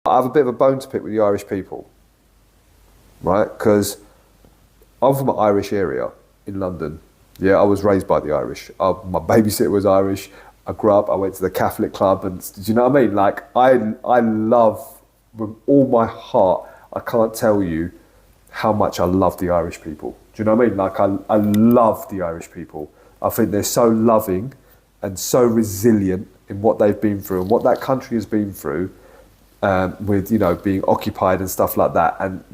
I have a bit of a bone to pick with the Irish people, right? Because I'm from an Irish area in London. Yeah, I was raised by the Irish. My babysitter was Irish. I grew up, I went to the Catholic club, and do you know what I mean? Like, I love, with all my heart, I can't tell you how much I love the Irish people. Do you know what I mean? Like, I love the Irish people. I think they're so loving and so resilient in what they've been through and what that country has been through, with, you know, being occupied and stuff like that. And,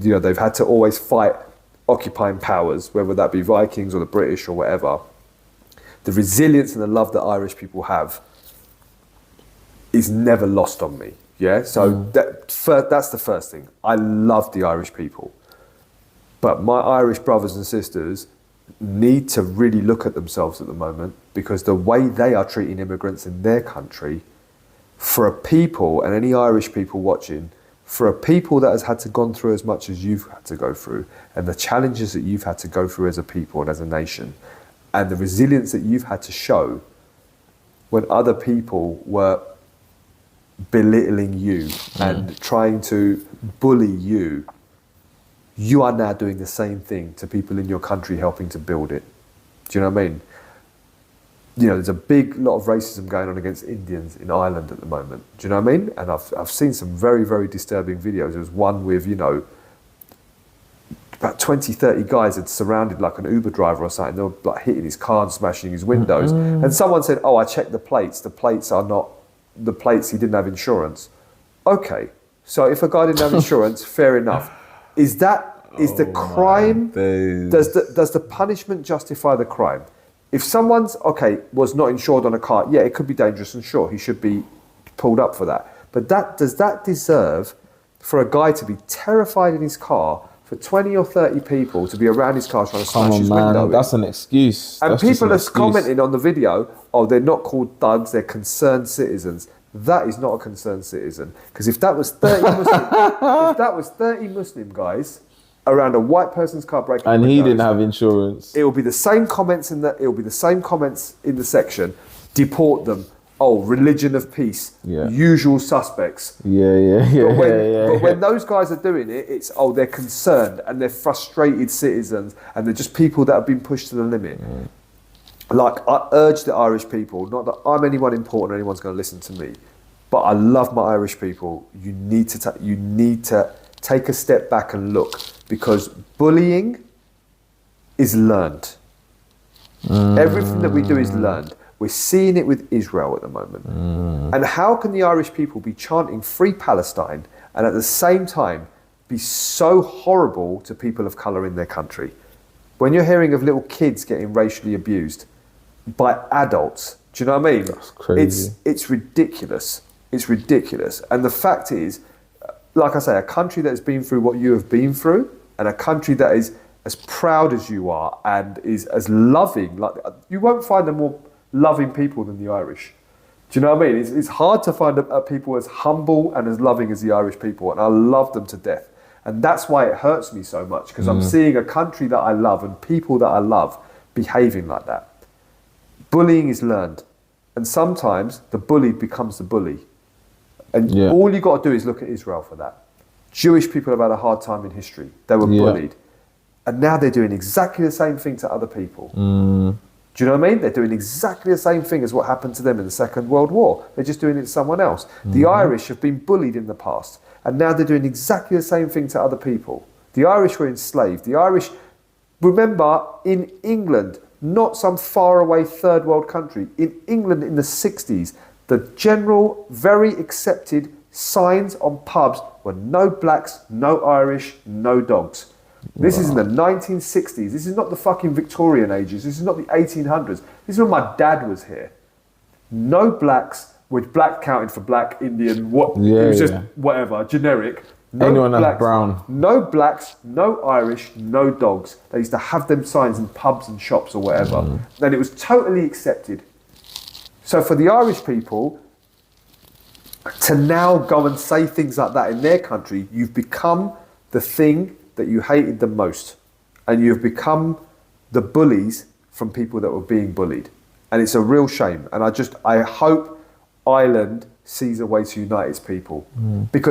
you know, they've had to always fight occupying powers, whether that be Vikings or the British or whatever. The resilience and the love that Irish people have is never lost on me. Yeah, so that's the first thing. I love the Irish people, but my Irish brothers and sisters need to really look at themselves at the moment, because the way they are treating immigrants in their country, for a people, and any Irish people watching, for a people that has had to gone through as much as you've had to go through, and the challenges that you've had to go through as a people and as a nation, and the resilience that you've had to show when other people were belittling you and trying to bully you, you are now doing the same thing to people in your country, helping to build it. Do you know what I mean? You know, there's a big lot of racism going on against Indians in Ireland at the moment. Do you know what I mean? And I've seen some very, very disturbing videos. There was one with, you know, about 20, 30 guys had surrounded like an Uber driver or something. They were like hitting his car and smashing his windows. And someone said, oh, I checked the plates. The plates are not the plates, he didn't have insurance. Okay, so if a guy didn't have insurance, fair enough. Is the crime, does the punishment justify the crime? If someone's, was not insured on a car, yeah, it could be dangerous, and sure, he should be pulled up for that. But does that deserve for a guy to be terrified in his car, for 20 or 30 people to be around his car trying to smash his window in? That's an excuse. And people are commenting on the video, oh, they're not called thugs, they're concerned citizens. That is not a concerned citizen. Because if that was 30 Muslim guys around a white person's car breaking and windows, he didn't have insurance, it will be the same comments in the section. Deport them. Oh, religion of peace. Yeah. Usual suspects. But when those guys are doing it, it's, oh, they're concerned and they're frustrated citizens and they're just people that have been pushed to the limit. Like, I urge the Irish people, not that I'm anyone important or anyone's going to listen to me, but I love my Irish people. You need to take a step back and look, because bullying is learned. Everything that we do is learned. We're seeing it with Israel at the moment. And how can the Irish people be chanting Free Palestine and at the same time be so horrible to people of colour in their country? When you're hearing of little kids getting racially abused by adults, do you know what I mean? That's crazy. It's ridiculous. It's ridiculous. And the fact is, like I say, a country that has been through what you have been through, and a country that is as proud as you are and is as loving, like, you won't find a more loving people than the Irish. Do you know what I mean? It's hard to find a people as humble and as loving as the Irish people, and I love them to death. And that's why it hurts me so much, because I'm seeing a country that I love and people that I love behaving like that. Bullying is learned, and sometimes the bully becomes the bully. And all you got to do is look at Israel for that. Jewish people have had a hard time in history. They were bullied. And now they're doing exactly the same thing to other people. Do you know what I mean? They're doing exactly the same thing as what happened to them in the Second World War. They're just doing it to someone else. The Irish have been bullied in the past, and now they're doing exactly the same thing to other people. The Irish were enslaved. The Irish, remember, in England, not some faraway third world country, in England in the 60s, the general, very accepted signs on pubs were no blacks, no Irish, no dogs. This is in the 1960s. This is not the fucking Victorian ages. This is not the 1800s. This is when my dad was here. No blacks, with black counted for black, Indian, it was just whatever, generic. No anyone blacks, that's brown. No blacks, no Irish, no dogs. They used to have them signs in pubs and shops or whatever. And it was totally accepted. So for the Irish people to now go and say things like that in their country, you've become the thing that you hated the most, and you've become the bullies from people that were being bullied, and it's a real shame. And I hope Ireland sees a way to unite its people because